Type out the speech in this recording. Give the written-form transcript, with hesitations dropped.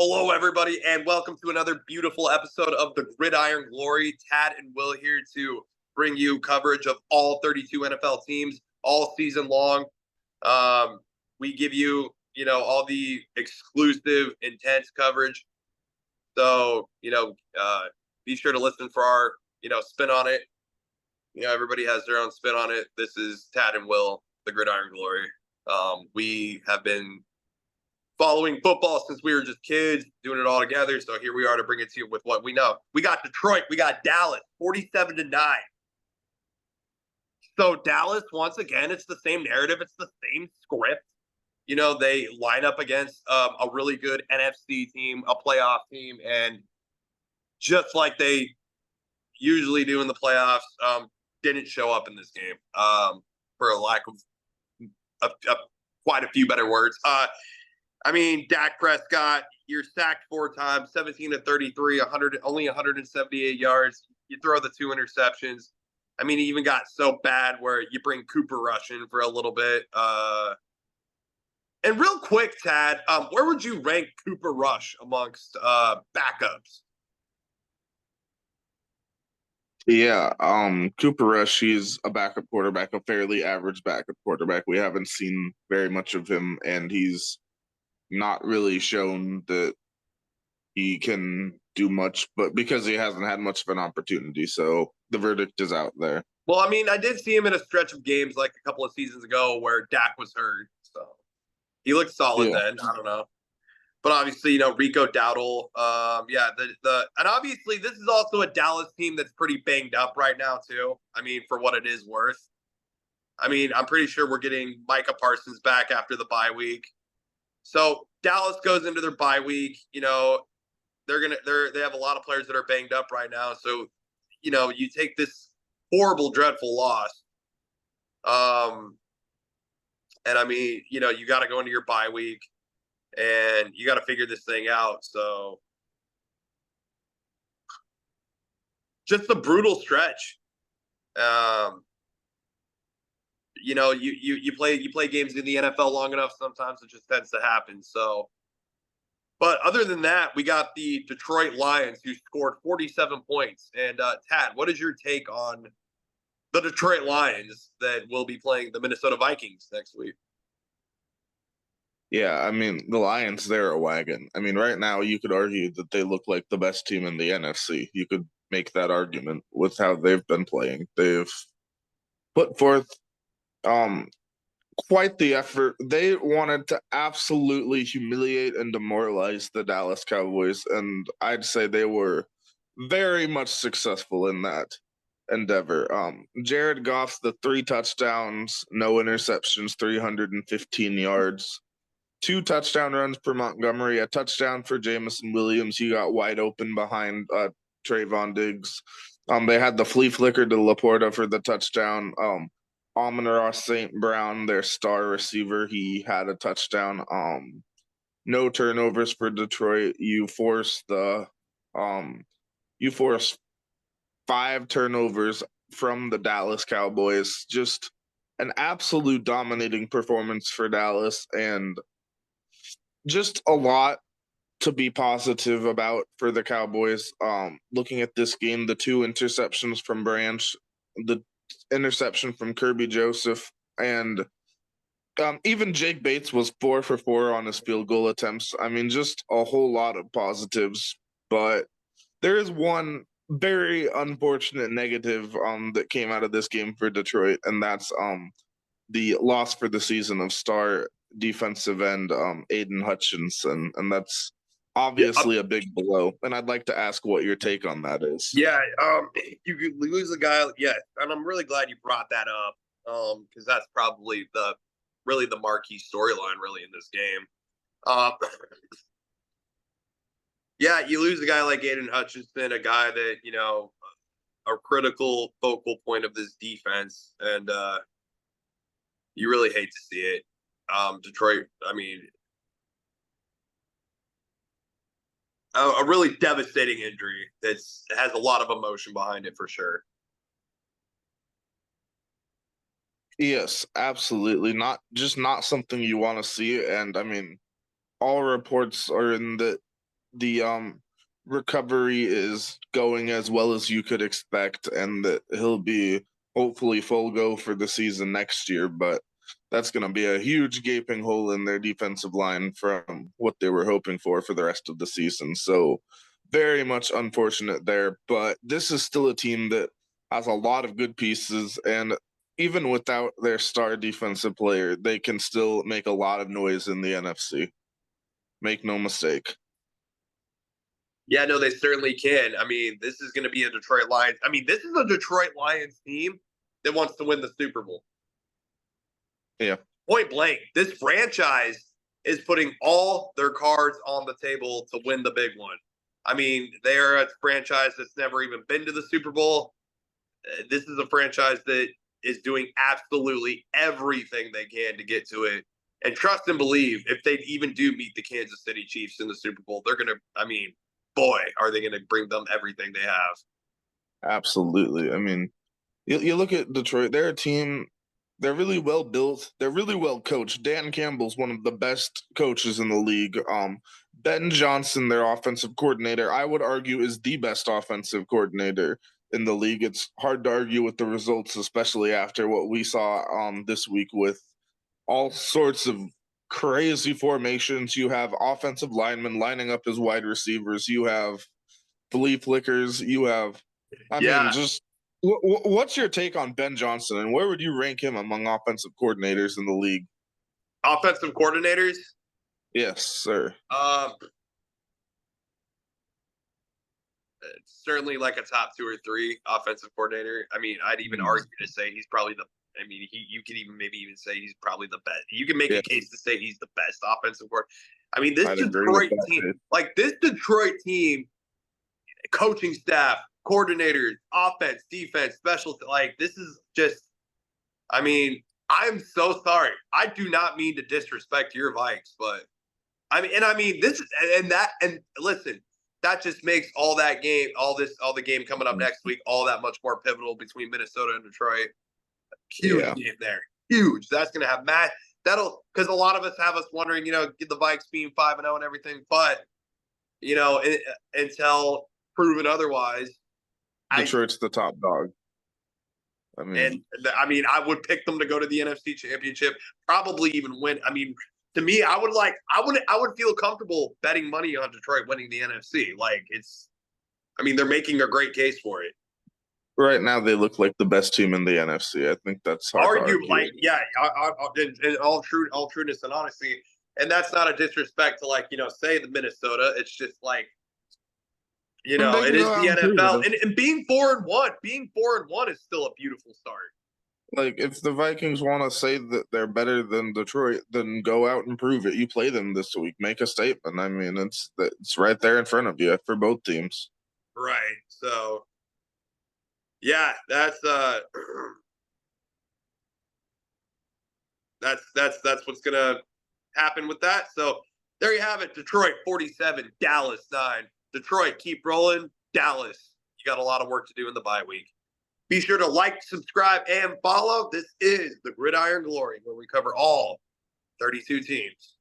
Hello, everybody, and welcome to another beautiful episode of the Gridiron Glory. Tad and Will here to bring you coverage of all 32 NFL teams all season long. We give you, all the exclusive, intense coverage. So, be sure to listen for our, spin on it. Everybody has their own spin on it. This is Tad and Will, the Gridiron Glory. We have been following football since we were just kids, doing it all together. So here we are to bring it to you with what we know. We got Detroit, we got Dallas, 47-9. So Dallas, once again, it's the same narrative, it's the same script. They line up against a really good NFC team, a playoff team, and just like they usually do in the playoffs, didn't show up in this game for a lack of quite a few better words. Dak Prescott, you're sacked 4 times, 17 to 33, only 178 yards. You throw the 2 interceptions. It even got so bad where you bring Cooper Rush in for a little bit. And real quick, Tad, where would you rank Cooper Rush amongst backups? Yeah, Cooper Rush, he's a backup quarterback, a fairly average backup quarterback. We haven't seen very much of him, and he's not really shown that he can do much, but because he hasn't had much of an opportunity, so the verdict is out there. Well, I did see him in a stretch of games like a couple of seasons ago where Dak was hurt, so he looked solid then. I don't know. But obviously, Rico Dowdle, and obviously this is also a Dallas team that's pretty banged up right now too. For what it is worth. I'm pretty sure we're getting Micah Parsons back after the bye week. So Dallas goes into their bye week. They have a lot of players that are banged up right now. So, you take this horrible, dreadful loss. You got to go into your bye week. And you got to figure this thing out. So just a brutal stretch. You play games in the NFL long enough, sometimes it just tends to happen. So, but other than that, we got the Detroit Lions who scored 47 points. And Tad, what is your take on the Detroit Lions that will be playing the Minnesota Vikings next week? Yeah, the Lions, they're a wagon. Right now you could argue that they look like the best team in the NFC. You could make that argument with how they've been playing. They've put forth quite the effort. They wanted to absolutely humiliate and demoralize the Dallas Cowboys, and I'd say they were very much successful in that endeavor. Jared Goff's the 3 touchdowns, no interceptions, 315 yards. 2 touchdown runs for Montgomery, a touchdown for Jamison Williams. He got wide open behind Trayvon Diggs. They had the flea flicker to Laporta for the touchdown. Amon-Ra St. Brown, their star receiver, he had a touchdown. No turnovers for Detroit. You force 5 turnovers from the Dallas Cowboys. Just an absolute dominating performance for Dallas, and just a lot to be positive about for the Cowboys. Looking at this game, the 2 interceptions from Branch, the interception from Kirby Joseph, and even Jake Bates was 4 for 4 on his field goal attempts. Just a whole lot of positives. But there is one very unfortunate negative that came out of this game for Detroit, and that's the loss for the season of star defensive end Aiden Hutchinson, and that's obviously a big blow. And I'd like to ask what your take on that is. Yeah, you lose a guy, and I'm really glad you brought that up, because that's probably the marquee storyline really in this game. You lose a guy like Aiden Hutchinson, a guy that a critical focal point of this defense, and you really hate to see it. Detroit, a really devastating injury that has a lot of emotion behind it for sure. Yes, absolutely. Not something you want to see. And all reports are in that the recovery is going as well as you could expect, and that he'll be hopefully full go for the season next year. But that's going to be a huge gaping hole in their defensive line from what they were hoping for the rest of the season. So very much unfortunate there. But this is still a team that has a lot of good pieces, and even without their star defensive player, they can still make a lot of noise in the NFC. Make no mistake. Yeah, no, they certainly can. I mean, this is going to be a Detroit Lions. I mean, this is a Detroit Lions team that wants to win the Super Bowl. Yeah. Point blank, this franchise is putting all their cards on the table to win the big one. I mean, they're a franchise that's never even been to the Super Bowl. This is a franchise that is doing absolutely everything they can to get to it. And trust and believe, if they even do meet the Kansas City Chiefs in the Super Bowl, they're going to, I mean, boy, are they going to bring them everything they have. Absolutely. I mean, you look at Detroit, they're a team, they're really well built, they're really well coached. Dan Campbell's one of the best coaches in the league. Ben Johnson, their offensive coordinator, I would argue is the best offensive coordinator in the league. It's hard to argue with the results, especially after what we saw this week with all sorts of crazy formations. You have offensive linemen lining up as wide receivers. You have flea flickers. You have, I mean, Yeah, just what's your take on Ben Johnson, and where would you rank him among offensive coordinators in the league? offensive coordinators. Yes, sir. Um, certainly like a top 2 or 3 offensive coordinator. I mean, I'd even argue to say he's probably the. I mean, you could even maybe even say he's probably the best. You can make Yeah, a case to say he's the best offensive coordinator. I mean, this I'd agree with Detroit that team, too. like this Detroit team, coaching staff, coordinators, offense, defense, special, like this is just. I mean, I'm so sorry. I do not mean to disrespect your Vikes, but I mean this and that and listen, that just makes all that game, all the game coming up Mhm. next week, all that much more pivotal between Minnesota and Detroit. Huge Yeah, game there, huge. That's gonna have Matt. That'll because a lot of us have us wondering, get the Vikes being 5-0 and everything, but until proven otherwise, I Detroit's the top dog. I and mean, I mean I would pick them to go to the NFC Championship, probably even win. I mean, to me, I would feel comfortable betting money on Detroit winning the NFC. Like I mean, they're making a great case for it. right now they look like the best team in the NFC. I think that's hard to Argue, argue. like, yeah, in all trueness and honesty, and that's not a disrespect to say the Minnesota. It's just like And they it can is go the out and prove NFL, it. and being 4-1 is still a beautiful start. Like, if the Vikings want to say that they're better than Detroit, then go out and prove it. You play them this week, make a statement. I mean, it's right there in front of you for both teams. Right. So yeah, that's what's gonna happen with that. So there you have it. Detroit 47, Dallas 9. Detroit, keep rolling. Dallas, you got a lot of work to do in the bye week. Be sure to like, subscribe, and follow. This is the Gridiron Glory, where we cover all 32 teams.